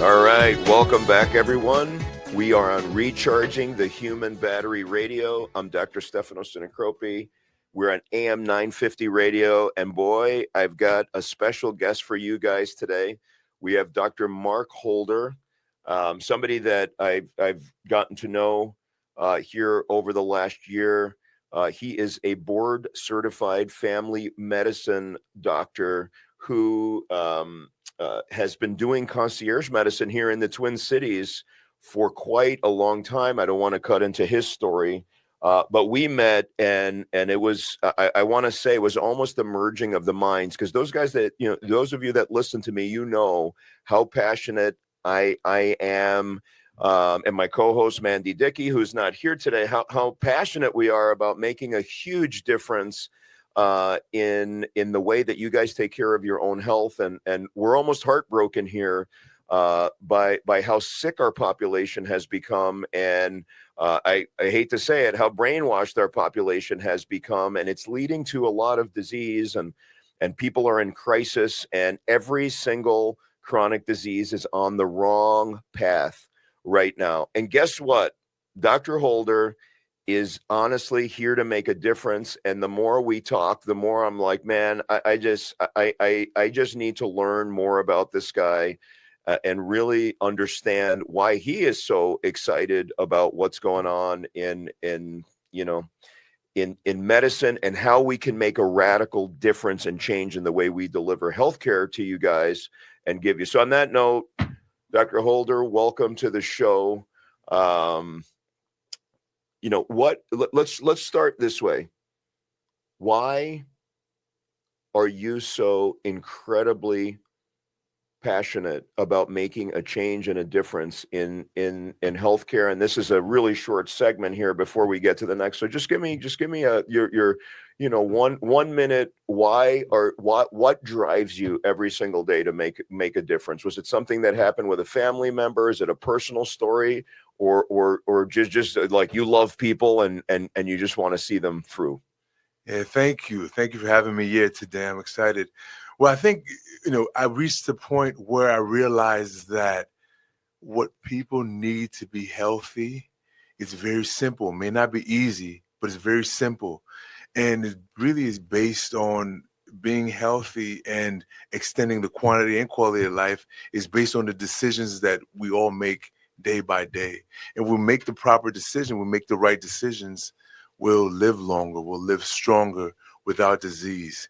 All right, welcome back, everyone. We are on Recharging the Human Battery Radio. I'm Dr. Stefano Sinacropi. We're on AM 950 radio, and boy, I've got a special guest for you guys today. We have Dr. Mark Holder, somebody that I've gotten to know here over the last year. He is a board-certified family medicine doctor who has been doing concierge medicine here in the Twin Cities for quite a long time. I don't want to cut into his story, but we met, and it was I want to say it was almost the merging of the minds, because those guys that those of you that listen to me, how passionate I am. And my co-host Mandy Dickey, who's not here today, how passionate we are about making a huge difference in the way that you guys take care of your own health, and we're almost heartbroken here by how sick our population has become, and I hate to say it, how brainwashed our population has become, and it's leading to a lot of disease, and people are in crisis, and every single chronic disease is on the wrong path right now. And guess what? Dr. Holder is honestly here to make a difference. And the more we talk, the more I'm like, man, I just need to learn more about this guy and really understand why he is so excited about what's going on in medicine, and how we can make a radical difference and change in the way we deliver healthcare to you guys and give you. So on that note, Dr. Holder, welcome to the show. Let's start this way. Why are you so incredibly passionate about making a change and a difference in healthcare? And this is a really short segment here before we get to the next. So just give me your 1 minute why, or what drives you every single day to make a difference. Was it something that happened with a family member? Is it a personal story? Or just like you love people and you just want to see them through? Yeah, thank you for having me here today. I'm excited. Well, I think I reached the point where I realized that what people need to be healthy is very simple. It may not be easy, but it's very simple, and it really is based on being healthy, and extending the quantity and quality of life is based on the decisions that we all make day by day. And we make the proper decision, we make the right decisions, we'll live longer, we'll live stronger without disease.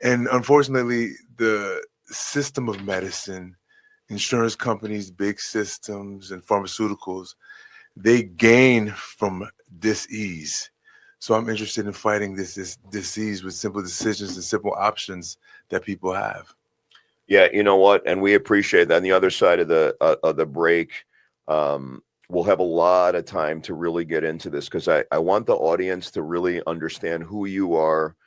And unfortunately, the system of medicine, insurance companies, big systems, and pharmaceuticals, they gain from dis-ease. So I'm interested in fighting this disease with simple decisions and simple options that people have. Yeah, you know what? And we appreciate that. On the other side of the break, we'll have a lot of time to really get into this, because I want the audience to really understand who you are,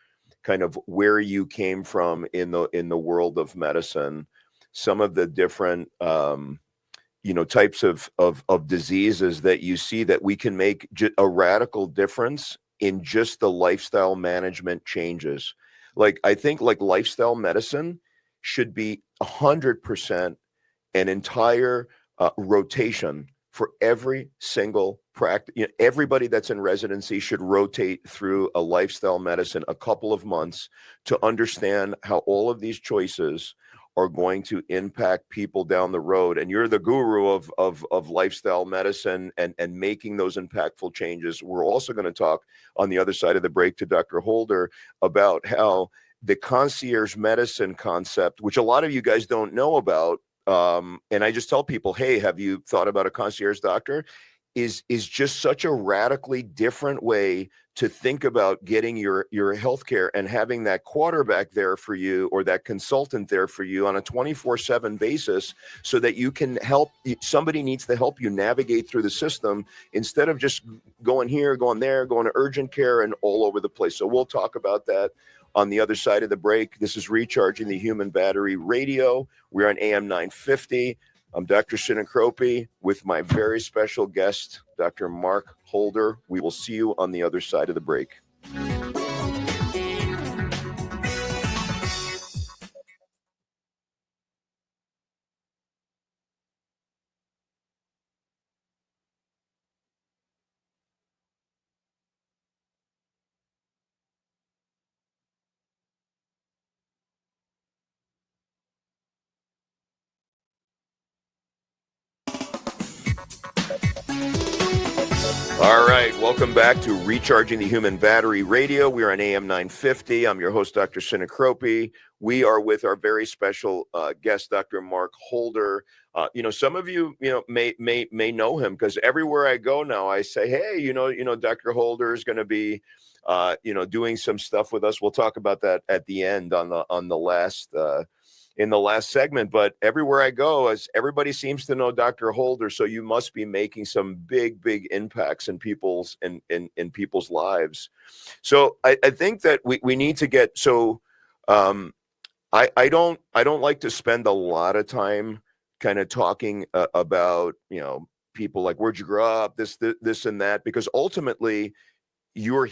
kind of where you came from in the world of medicine, some of the different types of diseases that you see that we can make a radical difference in just the lifestyle management changes. Like, I think like lifestyle medicine should be 100% an entire rotation for every single practice. Everybody that's in residency should rotate through a lifestyle medicine a couple of months to understand how all of these choices are going to impact people down the road. And you're the guru of lifestyle medicine and making those impactful changes. We're also going to talk on the other side of the break to Dr. Holder about how the concierge medicine concept, which a lot of you guys don't know about, and I just tell people, hey, have you thought about a concierge doctor? Is just such a radically different way to think about getting your healthcare, and having that quarterback there for you, or that consultant there for you on a 24/7 basis, so that you can help. Somebody needs to help you navigate through the system, instead of just going here, going there, going to urgent care and all over the place. So we'll talk about that on the other side of the break. This is Recharging the Human Battery Radio. We're on AM 950. I'm Dr. Sinacropi with my very special guest, Dr. Mark Holder. We will see you on the other side of the break. Welcome back to Recharging the Human Battery Radio. We are on AM 950. I'm your host, Dr. Sinacropi. We are with our very special guest, Dr. Mark Holder. Some of you, may know him because everywhere I go now, I say, hey, Dr. Holder is going to be, doing some stuff with us. We'll talk about that at the end on the last in the last segment, but everywhere I go, as everybody seems to know Dr. Holder, so you must be making some big impacts in people's in people's lives. So I think that we need to get I don't like to spend a lot of time kind of talking about people like where'd you grow up, this and that, because ultimately you're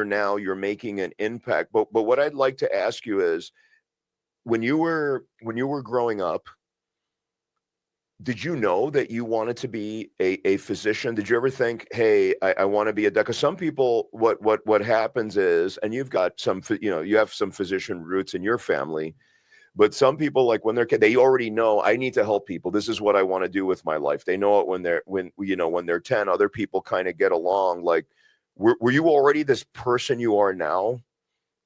now, you're making an impact. But what I'd like to ask you is, when you were growing up, did you know that you wanted to be a physician? Did you ever think, hey, I want to be a doctor? Because some people, what happens is, and you've got some, you have some physician roots in your family, but some people, like when they're kids, they already know, I need to help people. This is what I want to do with my life. They know it when they're 10. Other people kind of get along. Like, were you already this person you are now?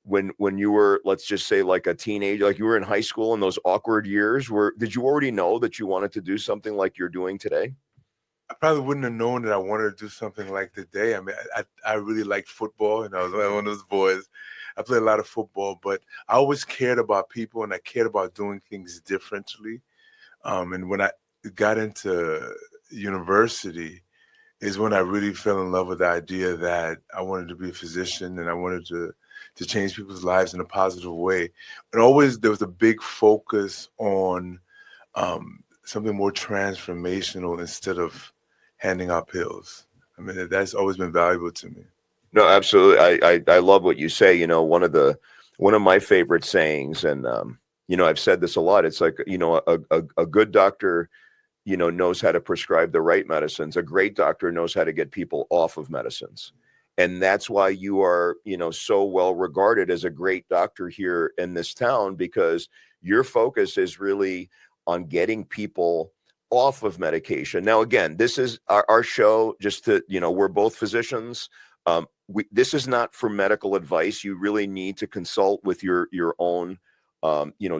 When you were, let's just say, like a teenager, like you were in high school in those awkward years, did you already know that you wanted to do something like you're doing today? I probably wouldn't have known that I wanted to do something like today. I mean, I really liked football, and I was one of those boys. I played a lot of football, but I always cared about people, and I cared about doing things differently. And when I got into university is when I really fell in love with the idea that I wanted to be a physician and I wanted to change people's lives in a positive way. And always there was a big focus on something more transformational instead of handing out pills. I mean, that's always been valuable to me. No, absolutely. I love what you say. One of my favorite sayings, and I've said this a lot. It's like, a good doctor, knows how to prescribe the right medicines. A great doctor knows how to get people off of medicines. And that's why you are, so well regarded as a great doctor here in this town, because your focus is really on getting people off of medication. Now, again, this is our show, just to, we're both physicians. This is not for medical advice. You really need to consult with your own,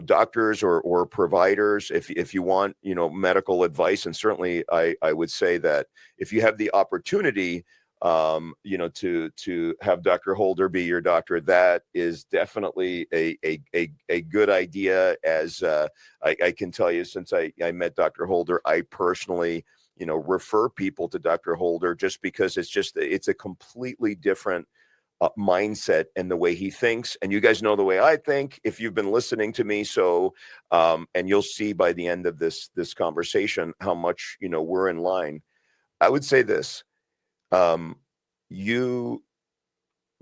doctors or providers if you want, medical advice. And certainly I would say that if you have the opportunity, to have Dr. Holder be your doctor, that is definitely a good idea. As I can tell you, since I met Dr. Holder, I personally, refer people to Dr. Holder, just because it's a completely different mindset and the way he thinks. And you guys know the way I think if you've been listening to me. So, and you'll see by the end of this conversation how much, we're in line. I would say this. You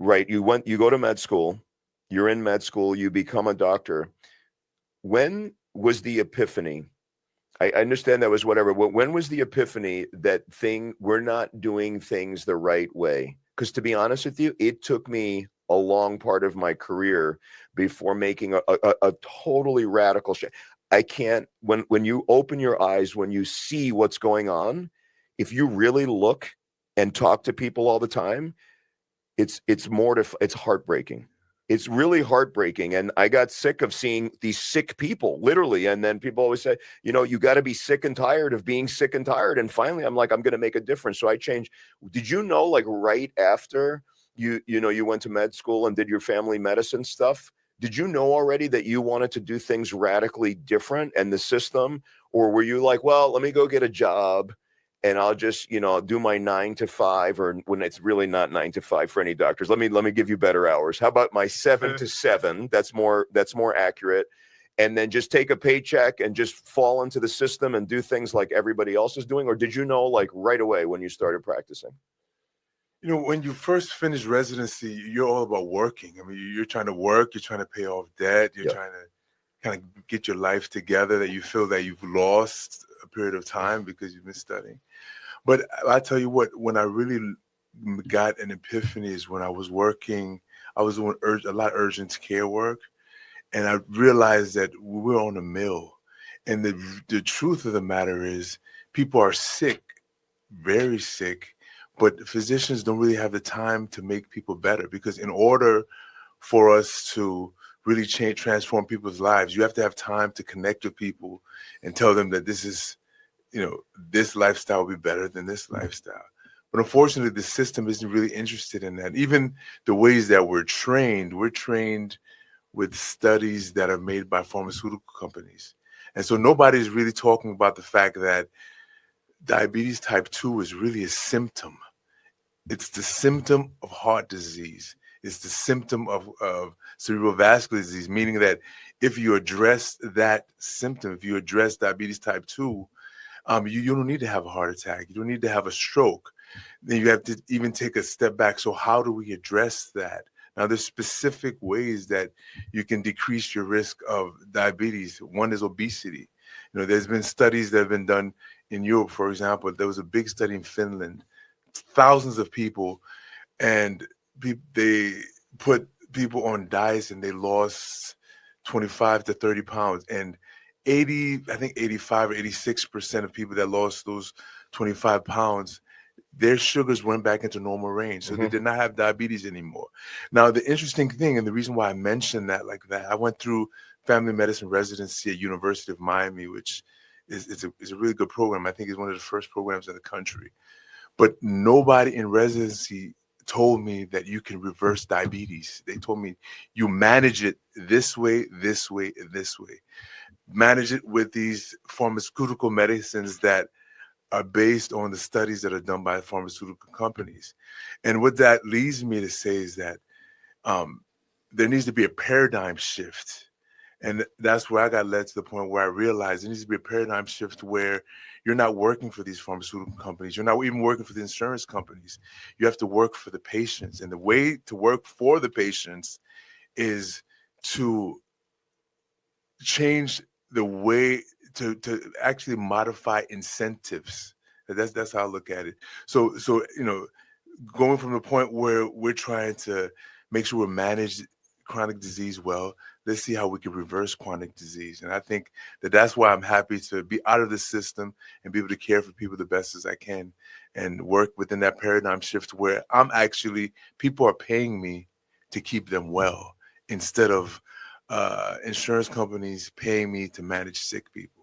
go to med school, you're in med school, you become a doctor. When was the epiphany? I understand that was whatever. When was the epiphany that we're not doing things the right way? Because to be honest with you, it took me a long part of my career before making a totally radical shift. I can't, when you open your eyes, when you see what's going on, if you really look and talk to people all the time, it's heartbreaking. It's really heartbreaking. And I got sick of seeing these sick people, literally. And then people always say, you got to be sick and tired of being sick and tired. And finally, I'm like, I'm going to make a difference. So I changed. Did you know, like right after you went to med school and did your family medicine stuff, did you know already that you wanted to do things radically different and the system? Or were you like, well, let me go get a job and I'll just, do my 9 to 5, or when it's really not 9 to 5 for any doctors. Let me give you better hours. How about my 7 to 7? That's more accurate. And then just take a paycheck and just fall into the system and do things like everybody else is doing? Or did you know, like right away when you started practicing? When you first finish residency, you're all about working. I mean, you're trying to work, you're trying to pay off debt, you're trying to kind of get your life together that you feel that you've lost a period of time because you've been studying. But I tell you what, when I really got an epiphany is when I was working, I was doing a lot of urgent care work, and I realized that we were on a mill. And the truth of the matter is people are sick, very sick, but physicians don't really have the time to make people better, because in order for us to really transform people's lives, you have to have time to connect with people and tell them that this is, this lifestyle will be better than this lifestyle. But unfortunately, the system isn't really interested in that. Even the ways that we're trained with studies that are made by pharmaceutical companies. And so nobody's really talking about the fact that diabetes type 2 is really a symptom. It's the symptom of heart disease. It's the symptom of cerebral vascular disease, meaning that if you address that symptom, if you address diabetes type 2, you don't need to have a heart attack. You don't need to have a stroke. Then you have to even take a step back. So how do we address that? Now, there's specific ways that you can decrease your risk of diabetes. One is obesity. There's been studies that have been done in Europe, for example. There was a big study in Finland, thousands of people, and they put people on diets and they lost 25 to 30 pounds. And 85 or 86% of people that lost those 25 pounds, their sugars went back into normal range. So they did not have diabetes anymore. Now, the interesting thing, and the reason why I mentioned that like that, I went through family medicine residency at University of Miami, which is a really good program. I think it's one of the first programs in the country. But nobody in residency told me that you can reverse diabetes. They told me you manage it this way, this way, and this way. Manage it with these pharmaceutical medicines that are based on the studies that are done by pharmaceutical companies. And what that leads me to say is that there needs to be a paradigm shift. And that's where I got led to the point where I realized there needs to be a paradigm shift where you're not working for these pharmaceutical companies. You're not even working for the insurance companies. You have to work for the patients. And the way to work for the patients is to change the way to actually modify incentives. That's how I look at it. So going from the point where we're trying to make sure we manage chronic disease well, let's see how we can reverse chronic disease. And I think that's why I'm happy to be out of the system and be able to care for people the best as I can and work within that paradigm shift where people are paying me to keep them well instead of insurance companies paying me to manage sick people.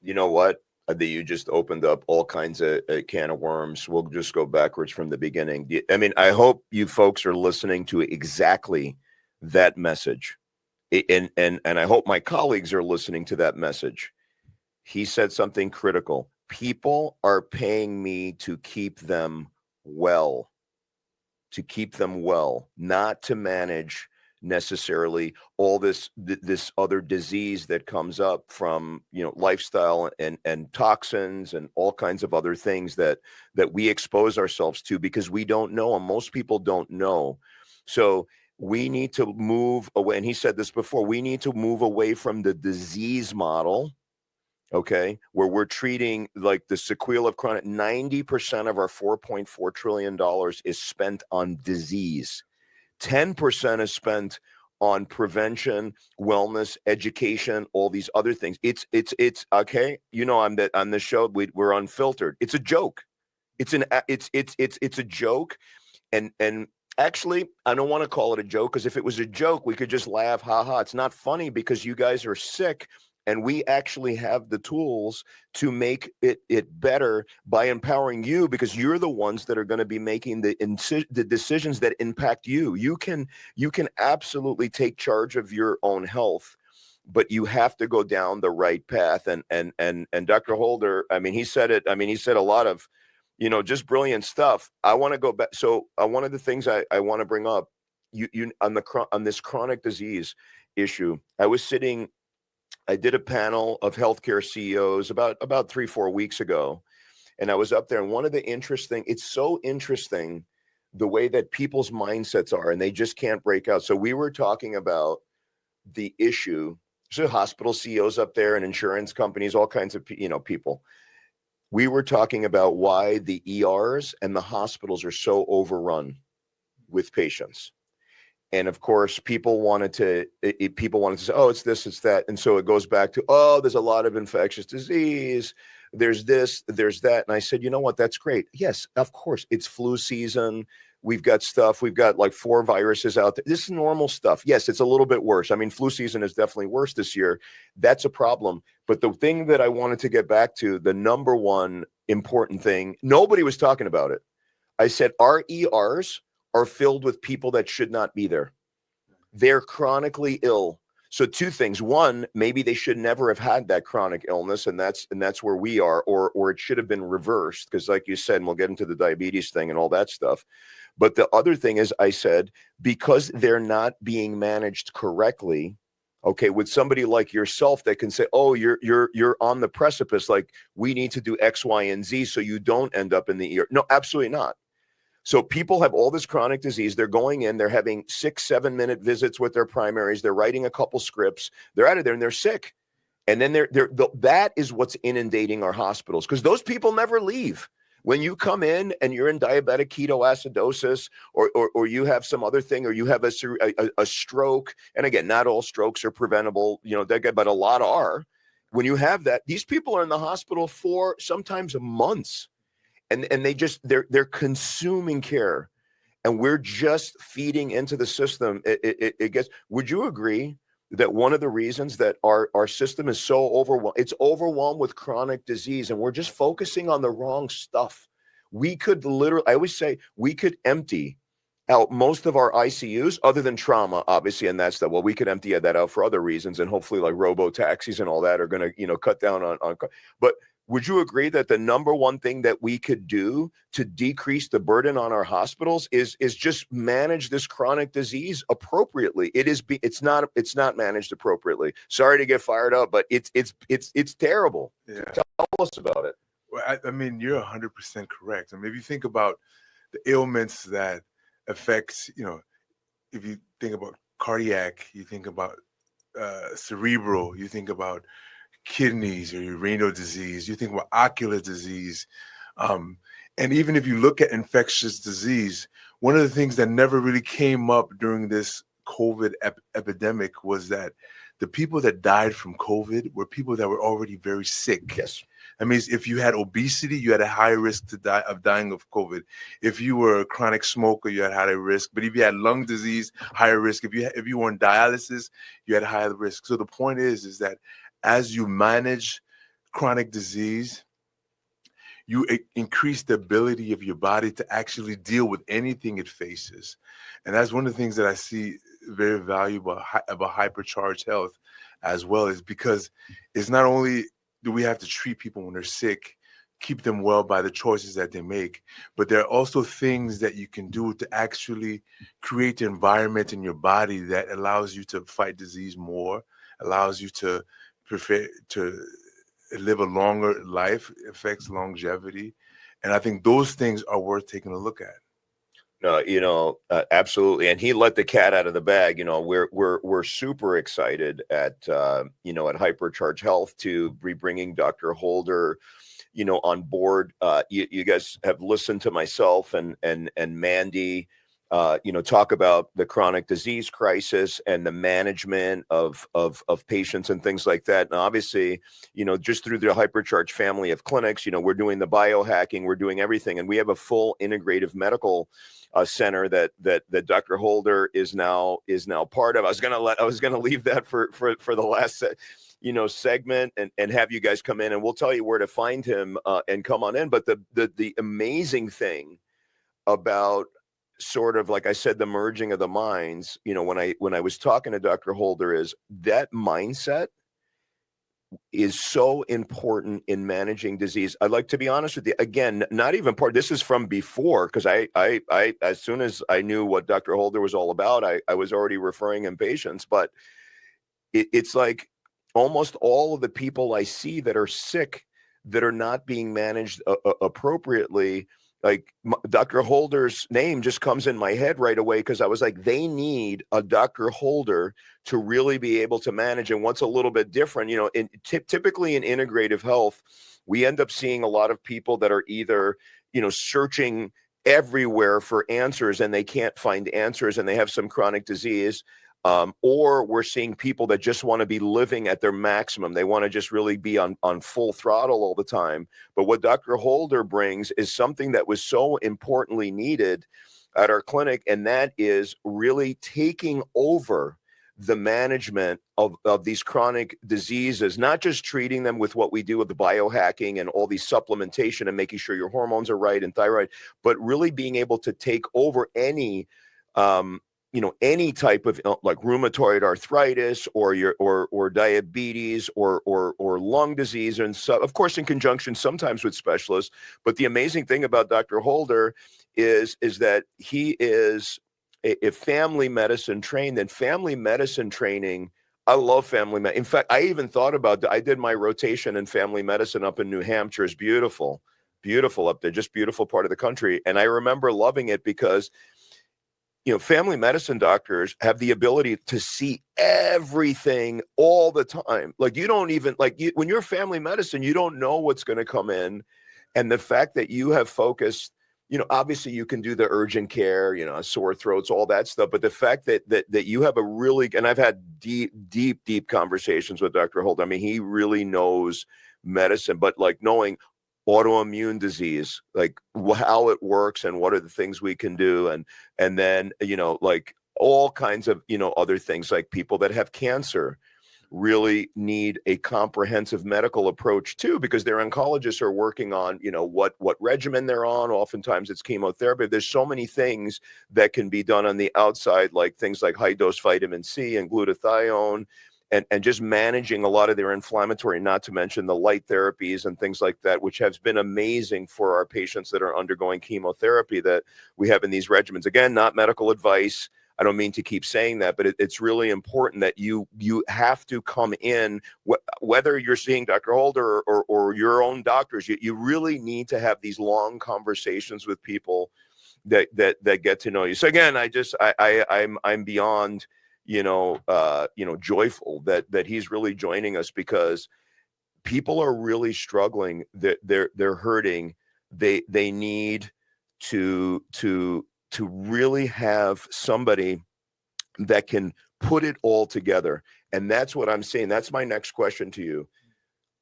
You know what? That you just opened up all kinds of can of worms. We'll just go backwards from the beginning. I mean, I hope you folks are listening to exactly that message. And I hope my colleagues are listening to that message. He said something critical. People are paying me to keep them well, not to manage necessarily all this other disease that comes up from lifestyle and toxins and all kinds of other things that we expose ourselves to because we don't know, and most people don't know. So we need to move away, and he said this before, we need to move away from the disease model, okay, where we're treating like the sequelae of chronic. 90% of our $4.4 trillion is spent on disease. 10% is spent on prevention, wellness, education, all these other things. It's okay. On the show, we're unfiltered. It's a joke. It's a joke. And actually, I don't want to call it a joke, because if it was a joke, we could just laugh, ha ha. It's not funny because you guys are sick. And we actually have the tools to make it better by empowering you, because you're the ones that are going to be making the decisions that impact you. You can absolutely take charge of your own health, but you have to go down the right path. And Dr. Holder, I mean, he said it. I mean, he said a lot of, just brilliant stuff. I want to go back. So one of the things I want to bring up, you on this chronic disease issue, I did a panel of healthcare CEOs about 3-4 weeks ago. And I was up there, and it's so interesting the way that people's mindsets are, and they just can't break out. So we were talking about the issue. So hospital CEOs up there and insurance companies, all kinds of, people. We were talking about why the ERs and the hospitals are so overrun with patients. And of course, people wanted to say, oh, it's this, it's that. And so it goes back to, oh, there's a lot of infectious disease. there's this, there's that. And I said, you know what? That's great. Yes, of course. It's flu season. We've got stuff. We've got like 4 viruses out there. This is normal stuff. Yes, it's a little bit worse. I mean, flu season is definitely worse this year. That's a problem. But the thing that I wanted to get back to, the number one important thing, nobody was talking about it. I said, our ERs are filled with people that should not be there. They're chronically ill. So 2 things. One, maybe they should never have had that chronic illness, and that's where we are, or it should have been reversed, because like you said, and we'll get into the diabetes thing and all that stuff. But the other thing is, I said, because they're not being managed correctly, okay, with somebody like yourself that can say, oh, you're on the precipice, like we need to do X, Y, and Z so you don't end up in the ER. No, absolutely not. So people have all this chronic disease. They're going in, they're having 6-7 minute visits with their primaries. They're writing a couple scripts. They're out of there and they're sick. And then that is what's inundating our hospitals, because those people never leave. When you come in and you're in diabetic ketoacidosis, or you have some other thing, or you have a stroke, and again, not all strokes are preventable, but a lot are. When you have that, these people are in the hospital for sometimes months. And they're consuming care, and we're just feeding into the system. It gets. Would you agree that one of the reasons that our system is so overwhelmed, it's overwhelmed with chronic disease, and we're just focusing on the wrong stuff? We could literally, I always say, we could empty out most of our ICUs, other than trauma, obviously, and that's that. Well, we could empty that out for other reasons, and hopefully, like robo taxis and all that are going to, cut down on. But would you agree that the number one thing that we could do to decrease the burden on our hospitals is just manage this chronic disease appropriately? It's not managed appropriately. Sorry to get fired up, but it's terrible. Yeah. Tell us about it. Well, I mean, you're 100% correct. I mean, if you think about the ailments that affects, if you think about cardiac, you think about cerebral, you think about kidneys or your renal disease, you think about ocular disease. And even if you look at infectious disease, one of the things that never really came up during this COVID epidemic was that the people that died from COVID were people that were already very sick. Yes. That means if you had obesity, you had a higher risk to die of dying of COVID. If you were a chronic smoker, you had higher risk. But if you had lung disease, higher risk. If you were on dialysis, you had higher risk. So the point is that as you manage chronic disease, you increase the ability of your body to actually deal with anything it faces. And that's one of the things that I see very valuable about hypercharged health as well, is because it's not only do we have to treat people when they're sick, keep them well by the choices that they make, but there are also things that you can do to actually create the environment in your body that allows you to fight disease more, allows you to live a longer life, affects longevity. And I think those things are worth taking a look at. No, absolutely. And he let the cat out of the bag. We're super excited at Hypercharge Health to be bringing Dr. Holder, on board. You guys have listened to myself and Mandy, talk about the chronic disease crisis and the management of patients and things like that. And obviously, just through the Hypercharge family of clinics, we're doing the biohacking, we're doing everything. And we have a full integrative medical center that Dr. Holder is now part of. I was gonna leave that for the last segment and have you guys come in, and we'll tell you where to find him and come on in. But the amazing thing about, sort of like I said, the merging of the minds, when I was talking to Dr. Holder, is that mindset is so important in managing disease. I'd like to be honest with you. Again, not even part, this is from before, because I as soon as I knew what Dr. Holder was all about, I was already referring him patients. But it's like almost all of the people I see that are sick, that are not being managed appropriately, like Dr. Holder's name just comes in my head right away, because I was like, they need a Dr. Holder to really be able to manage. And what's a little bit different, typically in integrative health, we end up seeing a lot of people that are either, searching everywhere for answers and they can't find answers and they have some chronic disease. or we're seeing people that just want to be living at their maximum. They want to just really be on full throttle all the time. But what Dr. Holder brings is something that was so importantly needed at our clinic, and that is really taking over the management of these chronic diseases, not just treating them with what we do with the biohacking and all these supplementation and making sure your hormones are right and thyroid, but really being able to take over any any type of like rheumatoid arthritis or or diabetes or lung disease, and so of course in conjunction sometimes with specialists. But the amazing thing about Dr. Holder is that he is a family medicine trained, and family medicine training. I love family medicine. In fact, I even thought about, I did my rotation in family medicine up in New Hampshire. It's beautiful, beautiful up there, just beautiful part of the country. And I remember loving it because, family medicine doctors have the ability to see everything all the time. Like you don't even when you're family medicine, you don't know what's going to come in. And the fact that you have focused, obviously you can do the urgent care, sore throats, all that stuff. But the fact that you have a really, and I've had deep conversations with Dr. Holt. I mean, he really knows medicine, but like knowing autoimmune disease, like how it works and what are the things we can do. And then, like all kinds of, other things, like people that have cancer really need a comprehensive medical approach too, because their oncologists are working on, what regimen they're on. Oftentimes it's chemotherapy. There's so many things that can be done on the outside, like things like high dose vitamin C and glutathione, and just managing a lot of their inflammatory, not to mention the light therapies and things like that, which has been amazing for our patients that are undergoing chemotherapy that we have in these regimens. Again, not medical advice. I don't mean to keep saying that, but it's really important that you have to come in, whether you're seeing Dr. Holder or your own doctors, you really need to have these long conversations with people that get to know you. So again, I'm beyond, joyful that he's really joining us, because people are really struggling. They're hurting. They need to really have somebody that can put it all together. And that's what I'm saying. That's my next question to you.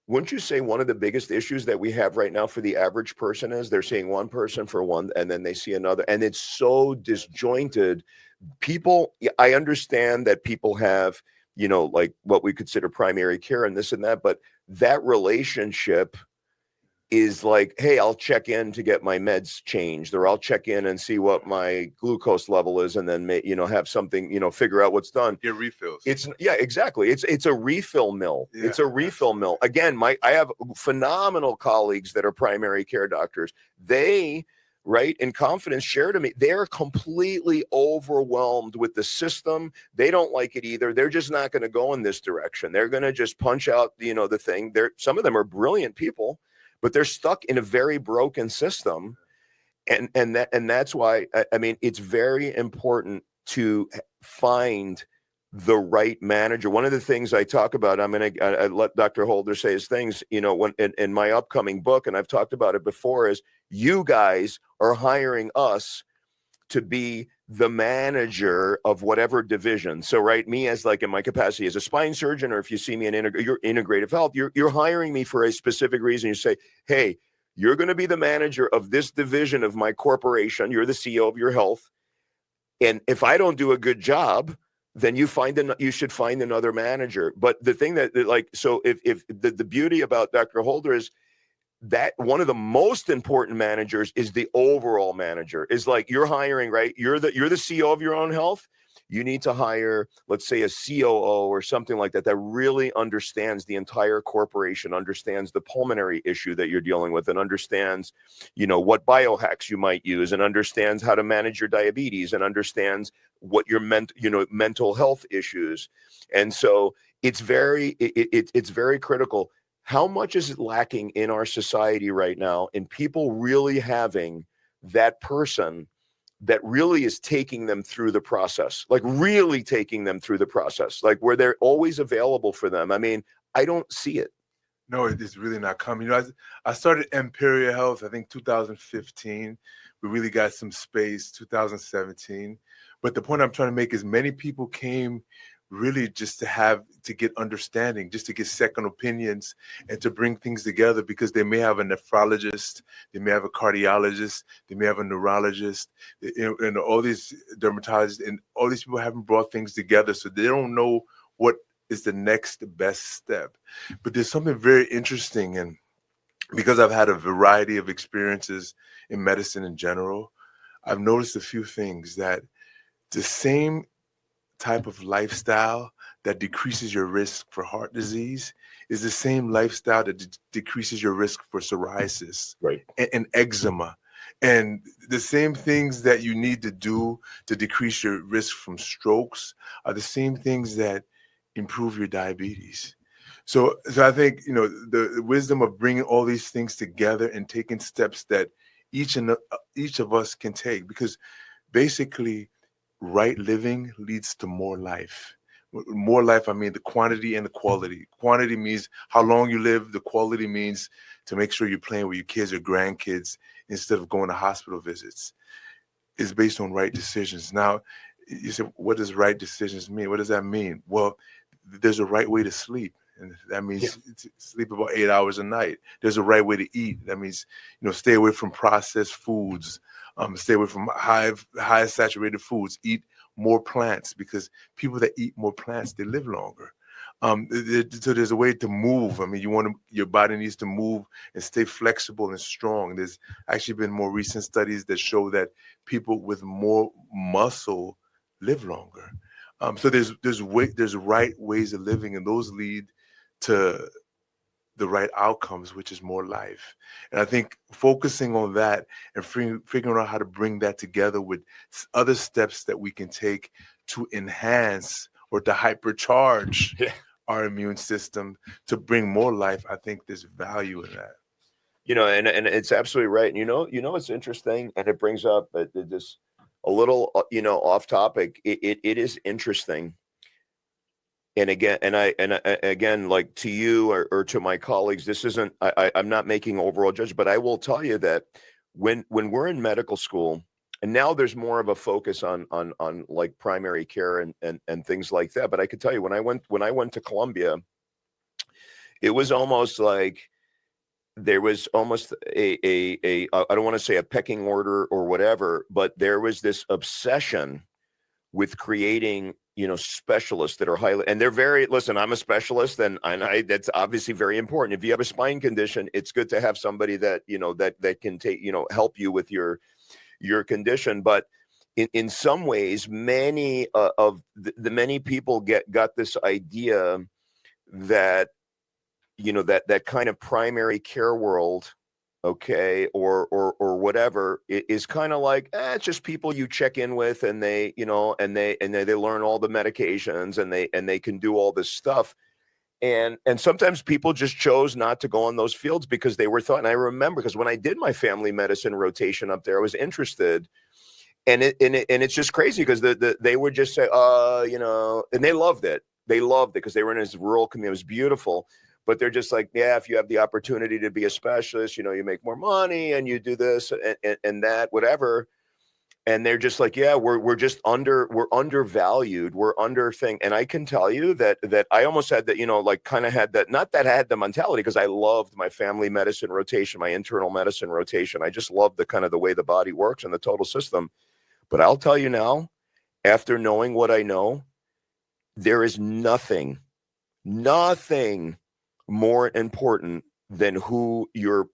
Wouldn't you say one of the biggest issues that we have right now for the average person is they're seeing one person for one, and then they see another, and it's so disjointed. People, I understand that people have, like what we consider primary care and this and that, but that relationship is like, hey, I'll check in to get my meds changed, or I'll check in and see what my glucose level is, and then have something, figure out what's done. Get refills. Exactly. It's a refill mill. Yeah, it's a refill mill. Again, I have phenomenal colleagues that are primary care doctors. They, right, in confidence, share to me, they're completely overwhelmed with the system. They don't like it either. They're just not going to go in this direction. They're going to just punch out, the thing. Some of them are brilliant people, but they're stuck in a very broken system. And that's why, I mean, it's very important to find the right manager. One of the things I talk about, I let Dr. Holder say his things, when in my upcoming book, and I've talked about it before, is you guys are hiring us to be the manager of whatever division. So, right, me as like in my capacity as a spine surgeon, or if you see me in your integrative health, you're hiring me for a specific reason. You say, hey, you're going to be the manager of this division of my corporation. You're the CEO of your health. And if I don't do a good job, then you should find another manager. But the thing that so if the beauty about Dr. Holder is that one of the most important managers is the overall manager. Is like you're hiring, right? You're the CEO of your own health. You need to hire, let's say, a COO or something like that really understands the entire corporation, understands the pulmonary issue that you're dealing with, and understands, what biohacks you might use, and understands how to manage your diabetes, and understands what your mental health issues. And so it's very critical. How much is it lacking in our society right now in people really having that person that really is taking them through the process, like really taking them through the process, like where they're always available for them? I mean, I don't see it. No, it's really not coming. I started Imperial Health, I think 2015. We really got some space, 2017. But the point I'm trying to make is many people came really just to get understanding, just to get second opinions and to bring things together, because they may have a nephrologist, they may have a cardiologist, they may have a neurologist, and all these dermatologists, and all these people haven't brought things together. So they don't know what is the next best step. But there's something very interesting, and because I've had a variety of experiences in medicine in general, I've noticed a few things. That the same type of lifestyle that decreases your risk for heart disease is the same lifestyle that decreases your risk for psoriasis, Right. and eczema. And the same things that you need to do to decrease your risk from strokes are the same things that improve your diabetes. So I think, the wisdom of bringing all these things together and taking steps that each of us can take, because basically right living leads to more life. More life, I mean the quantity and the quality. Quantity means how long you live. The quality means to make sure you're playing with your kids or grandkids instead of going to hospital visits. It's based on right decisions. Now, you say, what does right decisions mean? What does that mean? Well, there's a right way to sleep. And that means sleep about 8 hours a night. There's a right way to eat. That means, stay away from processed foods, stay away from high saturated foods, eat more plants, because people that eat more plants, they live longer. So there's a way to move. I mean, your body needs to move and stay flexible and strong. There's actually been more recent studies that show that people with more muscle live longer. So there's right ways of living, and those lead to the right outcomes, which is more life. And I think focusing on that and figuring out how to bring that together with other steps that we can take to enhance or to hypercharge our immune system to bring more life, I think there's value in that. And it's absolutely right. And it's interesting, and it brings up this a little, off topic. It is interesting. And again, like to you or to my colleagues, this isn't, I'm not making overall judgment, but I will tell you that when we're in medical school, and now there's more of a focus on like primary care and things like that. But I could tell you, when I went to Columbia, it was almost like there was almost a I don't want to say a pecking order or whatever, but there was this obsession with creating specialists that are highly, and they're very, listen, I'm a specialist, and I that's obviously very important. If you have a spine condition, it's good to have somebody that that can take help you with your condition. But in some ways, many of the many people got this idea that that kind of primary care world, okay, or whatever, is kind of like, it's just people you check in with, and they they learn all the medications, and they can do all this stuff. And sometimes people just chose not to go on those fields because they were thought. And I remember, because when I did my family medicine rotation up there, I was interested, and it's just crazy because they would just say, and they loved it. They loved it because they were in this rural community. It was beautiful. But they're just like, yeah, if you have the opportunity to be a specialist, you make more money and you do this and that, whatever. And they're just like, yeah, we're undervalued. We're under thing. And I can tell you that I almost had that, like kind of had that, not that I had the mentality, because I loved my family medicine rotation, my internal medicine rotation. I just loved the kind of the way the body works and the total system. But I'll tell you now, after knowing what I know, there is nothing more important than who your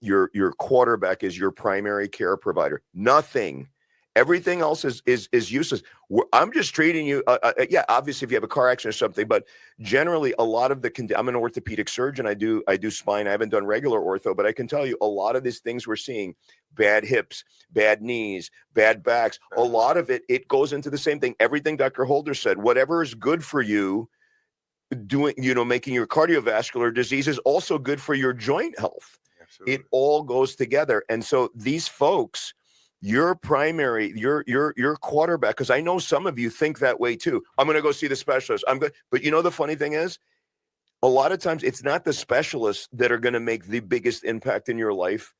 quarterback is, your primary care provider. Nothing. Everything else is useless. I'm just treating you. Yeah, obviously, if you have a car accident or something, but generally, a lot of I'm an orthopedic surgeon. I do spine. I haven't done regular ortho, but I can tell you a lot of these things we're seeing: bad hips, bad knees, bad backs. A lot of it goes into the same thing. Everything Dr. Holder said. Whatever is good for you, doing, making your cardiovascular disease is also good for your joint health. Absolutely. It all goes together. And so these folks, your primary, your quarterback, because I know some of you think that way too. I'm going to go see the specialist. I'm good. But the funny thing is, a lot of times it's not the specialists that are going to make the biggest impact in your life,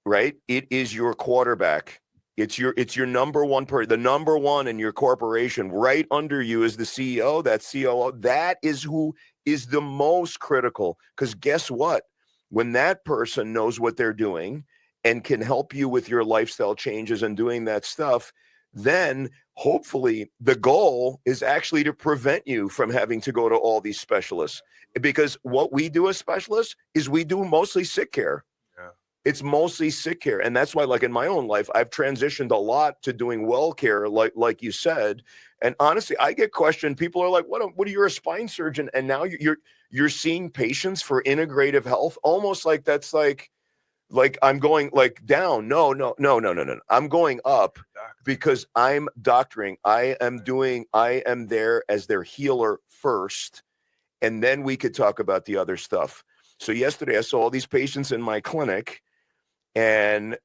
right? It is your quarterback. It's your number one the number one in your corporation. Right under you is the CEO, that COO. That is who is the most critical. Because guess what? When that person knows what they're doing and can help you with your lifestyle changes and doing that stuff, then hopefully the goal is actually to prevent you from having to go to all these specialists. Because what we do as specialists is we do mostly sick care. It's mostly sick care. And that's why, like in my own life, I've transitioned a lot to doing well care, like you said. And honestly, I get questioned. People are like, what are you, a spine surgeon? And now you're seeing patients for integrative health, almost like that's like I'm going like down. No. I'm going up because I'm doctoring. I am there as their healer first. And then we could talk about the other stuff. So yesterday I saw all these patients in my clinic, and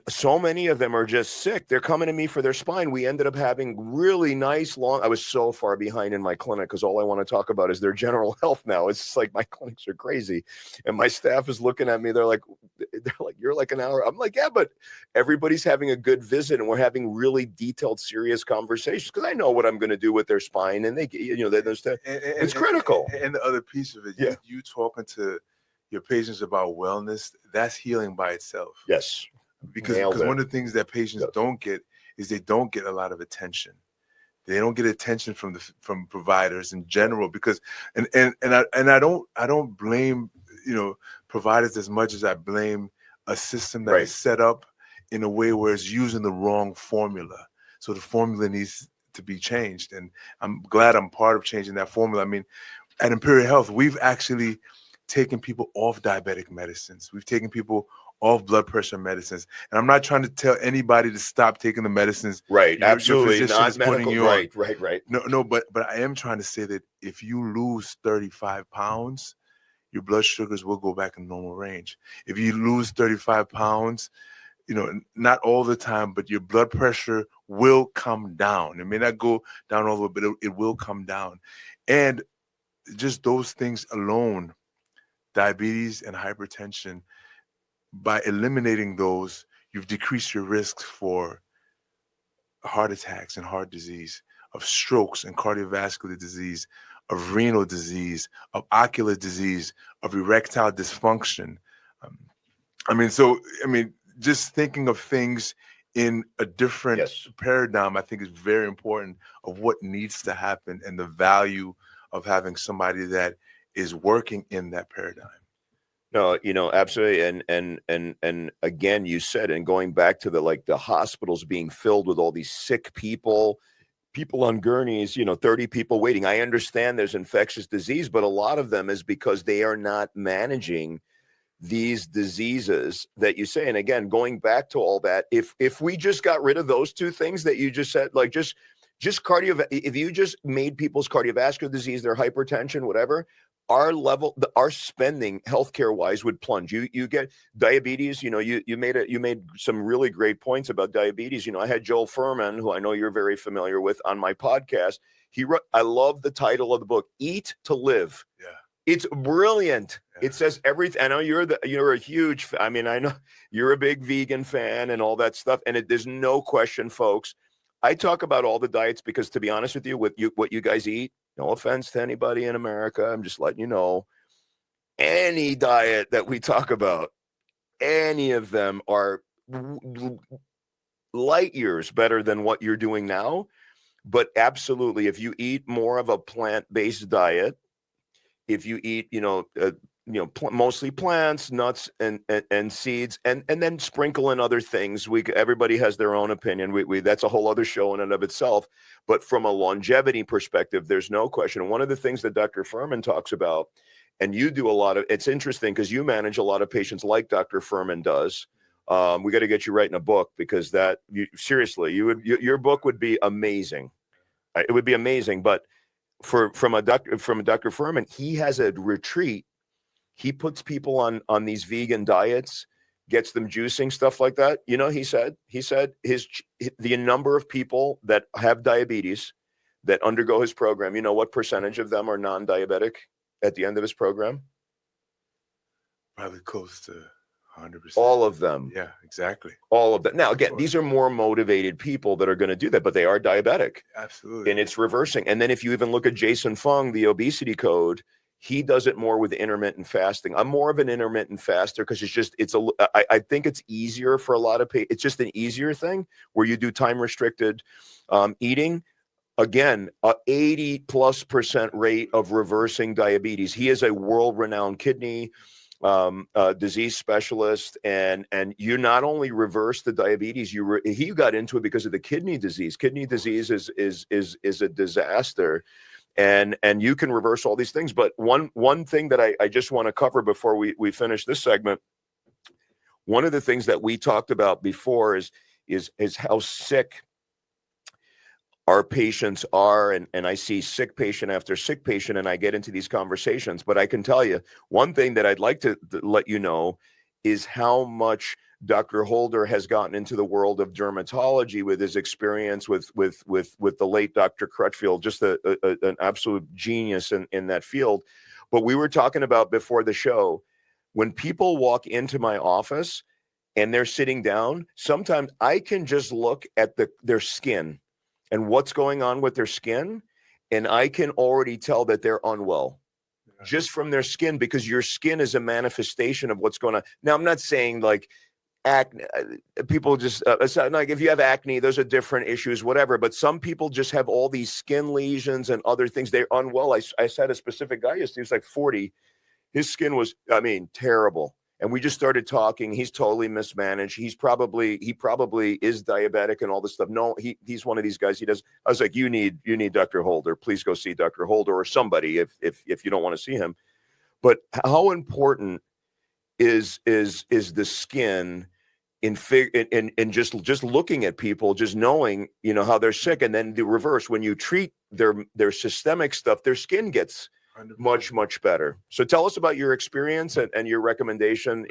so many of them are just sick. They're coming to me for their spine. We ended up having really nice long. I was so far behind in my clinic because all I want to talk about is their general health now. It's just like my clinics are crazy, and my staff is looking at me. They're like, you're like an hour. I'm like, yeah, but everybody's having a good visit, and we're having really detailed, serious conversations because I know what I'm going to do with their spine, and they, it's critical. And the other piece of it, you talking to your patients about wellness, that's healing by itself. Yes. Because one of the things that patients don't get is they don't get a lot of attention. They don't get attention from providers in general, because and I don't blame providers as much as I blame a system that is set up in a way where it's using the wrong formula. So the formula needs to be changed, and I'm glad I'm part of changing that formula. I mean, at Imperial Health, we've actually taken people off diabetic medicines. We've taken people off blood pressure medicines. And I'm not trying to tell anybody to stop taking the medicines. Right. Absolutely. Your Not medical. Right. No, but I am trying to say that if you lose 35 pounds, your blood sugars will go back in normal range. If you lose 35 pounds, not all the time, but your blood pressure will come down. It may not go down all the way, but it will come down. And just those things alone, diabetes and hypertension, by eliminating those, you've decreased your risks for heart attacks and heart disease, of strokes and cardiovascular disease, of renal disease, of ocular disease, of erectile dysfunction. Just thinking of things in a different paradigm, I think, is very important of what needs to happen and the value of having somebody that is working in that paradigm. No, absolutely. And again, you said, and going back to the hospitals being filled with all these sick people on gurneys, 30 people waiting. I understand there's infectious disease, but a lot of them is because they are not managing these diseases that you say. And again, going back to all that, if we just got rid of those two things that you just said, like just if you just made people's cardiovascular disease, their hypertension, whatever, our spending healthcare wise would plunge. You get diabetes. You made some really great points about diabetes. I had Joel Furman, who I know you're very familiar with, on my podcast. I love the title of the book, Eat to Live. Yeah. It's brilliant. Yeah. It says everything. I know you're a huge, I know you're a big vegan fan and all that stuff. And there's no question, folks. I talk about all the diets because, to be honest with you, what you guys eat, no offense to anybody in America, I'm just letting you know, any diet that we talk about, any of them are light years better than what you're doing now. But absolutely, if you eat more of a plant-based diet, if you eat, mostly plants, nuts, and seeds, and then sprinkle in other things. Everybody has their own opinion. That's a whole other show in and of itself. But from a longevity perspective, there's no question. And one of the things that Dr. Furman talks about, and you do a lot of, it's interesting because you manage a lot of patients like Dr. Furman does. We got to get you writing a book, because your book would be amazing. It would be amazing. But from a Dr. Furman, he has a retreat. He puts people on these vegan diets, gets them juicing, stuff like that. He said the number of people that have diabetes that undergo his program, what percentage of them are non-diabetic at the end of his program? Probably close to 100%. All of them. Yeah, exactly. All of that. Now, again, Sure. these are more motivated people that are going to do that, but they are diabetic. Absolutely. And it's reversing. And then if you even look at Jason Fung, the obesity code, he does it more with intermittent fasting. I'm more of an intermittent faster because I think it's easier for a lot of people. It's just an easier thing where you do time restricted eating. Again, 80+% rate of reversing diabetes. He is a world-renowned kidney disease specialist, and you not only reverse the diabetes, he got into it because of the kidney disease. Kidney disease is a disaster, and you can reverse all these things. But one thing that I just want to cover before we finish this segment, one of the things that we talked about before is how sick our patients are, and I see sick patient after sick patient, and I get into these conversations. But I can tell you one thing that I'd like to let you know is how much Dr. Holder has gotten into the world of dermatology with his experience with the late Dr. Crutchfield, just an absolute genius in that field. But we were talking about before the show, when people walk into my office and they're sitting down, sometimes I can just look at their skin and what's going on with their skin, and I can already tell that they're unwell just from their skin, because your skin is a manifestation of what's going on. Now, I'm not saying like acne, people just, like if you have acne, those are different issues, whatever, but some people just have all these skin lesions and other things. They're unwell. I said a specific guy yesterday, he was like 40. His skin was, terrible. And we just started talking. He's totally mismanaged. He probably is diabetic and all this stuff. No, he's one of these guys. I was like, you need Dr. Holder. Please go see Dr. Holder or somebody if you don't want to see him. But how important is the skin in just looking at people, just knowing, how they're sick, and then the reverse, when you treat their systemic stuff, their skin gets much better. So tell us about your experience and your recommendation,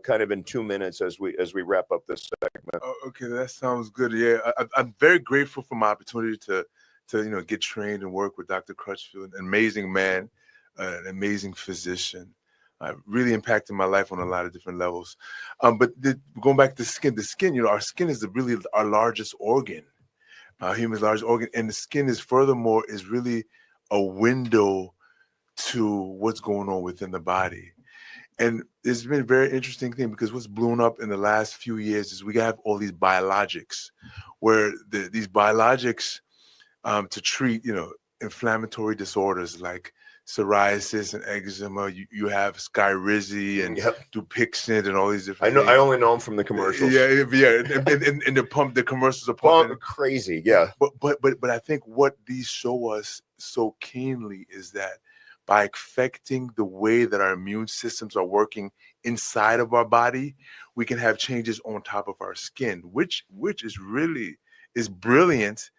kind of in 2 minutes as we wrap up this segment. Oh, okay, that sounds good. Yeah, I'm very grateful for my opportunity to get trained and work with Dr. Crutchfield, an amazing man, an amazing physician. Really impacted my life on a lot of different levels. But going back to the skin, our skin is really our largest organ, human's largest organ, and the skin is furthermore is really a window to what's going on within the body. And it's been a very interesting thing, because what's blown up in the last few years is we have all these biologics, where these biologics to treat, inflammatory disorders like psoriasis and eczema. You have Skyrizi and Dupixent and all these different things. I only know them from the commercials. Yeah. And the commercials are pumping. Crazy, yeah. But I think what these show us so keenly is that by affecting the way that our immune systems are working inside of our body, we can have changes on top of our skin, which is brilliant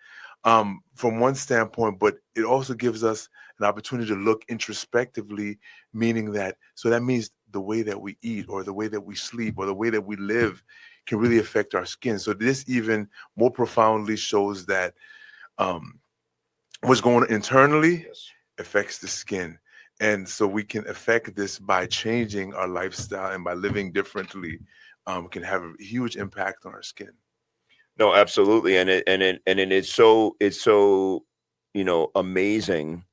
from one standpoint, but it also gives us an opportunity to look introspectively, meaning that means the way that we eat or the way that we sleep or the way that we live can really affect our skin. So this even more profoundly shows that what's going on internally affects the skin. And so we can affect this by changing our lifestyle, and by living differently, can have a huge impact on our skin. No, absolutely. And it's so amazing.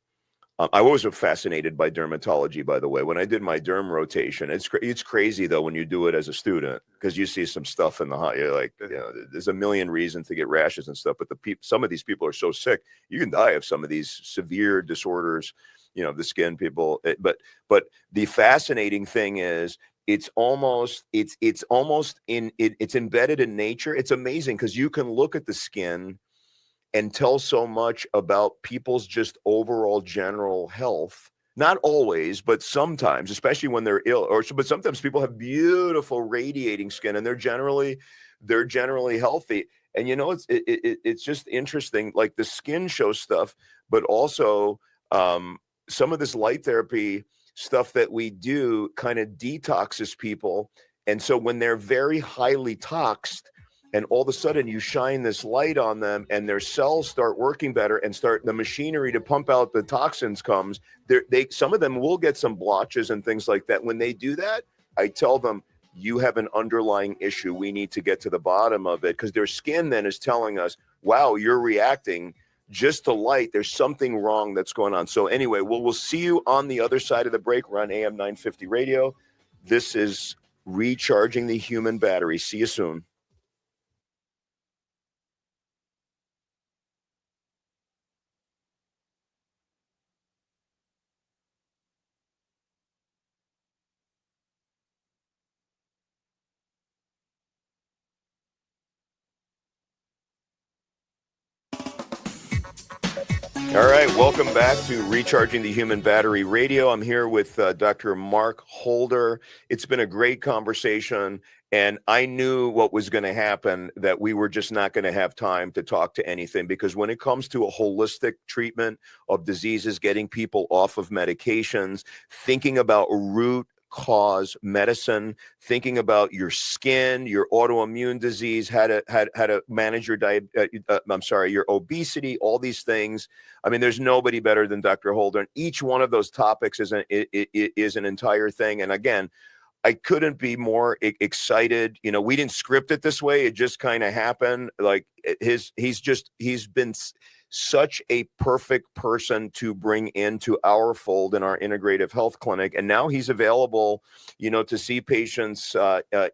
I was fascinated by dermatology, by the way. When I did my derm rotation, it's crazy though when you do it as a student, because you see some stuff in the hot. You're like, there's a million reasons to get rashes and stuff, but some of these people are so sick, you can die of some of these severe disorders, the skin people. But the fascinating thing is, it's embedded in nature. It's amazing because you can look at the skin and tell so much about people's just overall general health. Not always, but sometimes, especially when they're ill, but sometimes people have beautiful radiating skin and they're generally healthy. And it's just interesting, like the skin shows stuff, but also some of this light therapy stuff that we do kind of detoxes people. And so when they're very highly toxed, and all of a sudden you shine this light on them and their cells start working better and start the machinery to pump out the toxins some of them will get some blotches and things like that. When they do that, I tell them, you have an underlying issue. We need to get to the bottom of it, because their skin then is telling us, wow, you're reacting just to light. There's something wrong that's going on. So anyway, we'll see you on the other side of the break. We're on AM 950 radio. This is Recharging the Human Battery. See you soon. All right, welcome back to Recharging the Human Battery Radio. I'm here with Dr. Mark Holder. It's been a great conversation, and I knew what was going to happen, that we were just not going to have time to talk to anything, because when it comes to a holistic treatment of diseases, getting people off of medications, thinking about root cause medicine, thinking about your skin, your autoimmune disease, how to manage your your obesity, all these things. I mean, there's nobody better than Dr. Holder. And each one of those topics is an entire thing. And again, I couldn't be more excited. You know, we didn't script it this way. It just kind of happened. Like he's been such a perfect person to bring into our fold in our integrative health clinic. And now he's available, you know, to see patients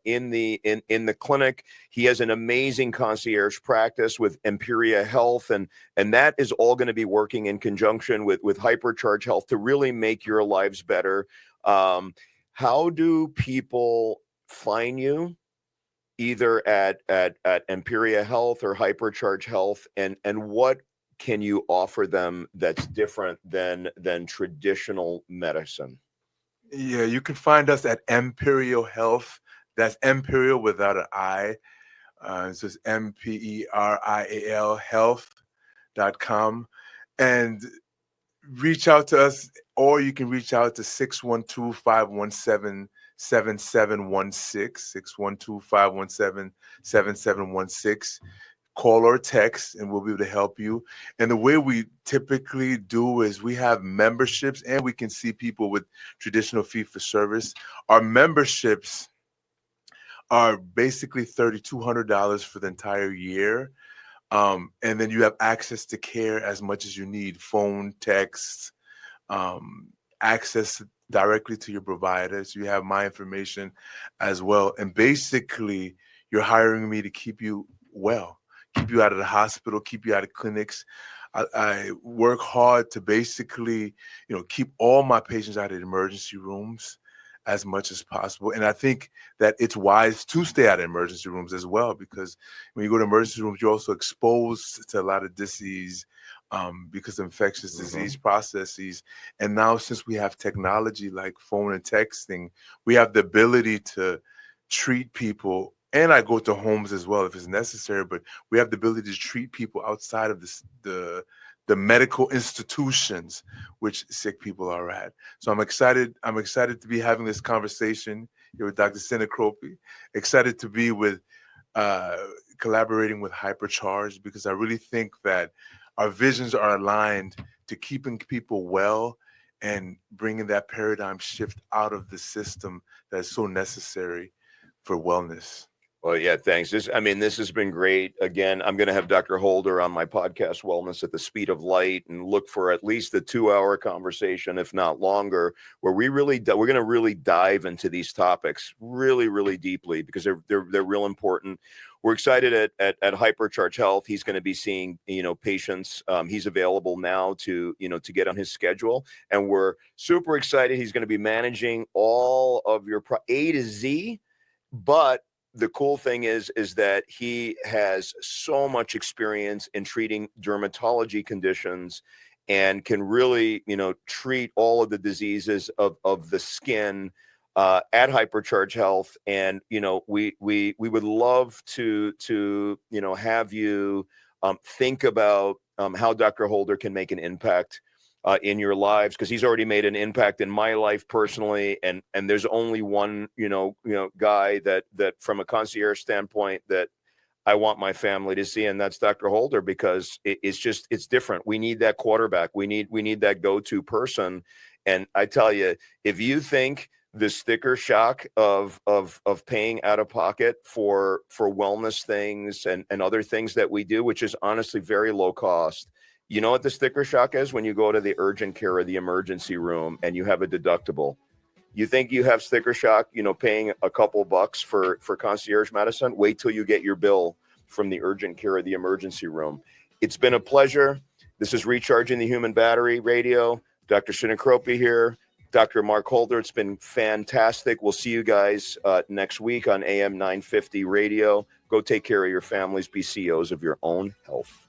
in the clinic. He has an amazing concierge practice with Mperial Health, and that is all going to be working in conjunction with Hypercharge Health to really make your lives better. How do people find you? Either at Mperial Health or Hypercharge Health, and what can you offer them that's different than traditional medicine? Yeah, you can find us at Mperial Health. That's Imperial without an I. It's just Mperial Health.com. And reach out to us, or you can reach out to 612-517-7716, 612-517-7716. Call or text, and we'll be able to help you. And the way we typically do is we have memberships, and we can see people with traditional fee-for-service. Our memberships are basically $3,200 for the entire year. And then you have access to care as much as you need: phone, text, access directly to your provider. So you have my information as well. And basically, you're hiring me to keep you well, keep you out of the hospital, keep you out of clinics. I work hard to basically, you know, keep all my patients out of the emergency rooms as much as possible. And I think that it's wise to stay out of emergency rooms as well, because when you go to emergency rooms, you're also exposed to a lot of disease because of infectious disease processes. And now, since we have technology like phone and texting, we have the ability to treat people. And I go to homes as well if it's necessary, but we have the ability to treat people outside of the medical institutions which sick people are at. So I'm excited to be having this conversation here with Dr. Sinacropi. Excited to be with collaborating with Hypercharge, because I really think that our visions are aligned to keeping people well and bringing that paradigm shift out of the system that is so necessary for wellness. Well, yeah, thanks. This has been great. Again, I'm going to have Dr. Holder on my podcast, Wellness at the Speed of Light, and look for at least a 2-hour conversation, if not longer, where we're going to really dive into these topics really, really deeply, because they're real important. We're excited at Hypercharge Health. He's going to be seeing, you know, patients. He's available now to get on his schedule, and we're super excited. He's going to be managing all of your A to Z, but the cool thing is that he has so much experience in treating dermatology conditions, and can really, you know, treat all of the diseases of the skin at Hypercharge Health. And, you know, we would love to you know, have you think about how Dr. Holder can make an impact in your lives, because he's already made an impact in my life personally, and there's only one guy that from a concierge standpoint that I want my family to see, and that's Dr. Holder, because it's different. We need that quarterback. We need that go-to person. And I tell you, if you think the sticker shock of paying out of pocket for wellness things and other things that we do, which is honestly very low cost. You know what the sticker shock is? When you go to the urgent care or the emergency room and you have a deductible. You think you have sticker shock, paying a couple bucks for concierge medicine? Wait till you get your bill from the urgent care or the emergency room. It's been a pleasure. This is Recharging the Human Battery Radio. Dr. Sinacropi here. Dr. Mark Holder, it's been fantastic. We'll see you guys next week on AM 950 Radio. Go take care of your families. Be CEOs of your own health.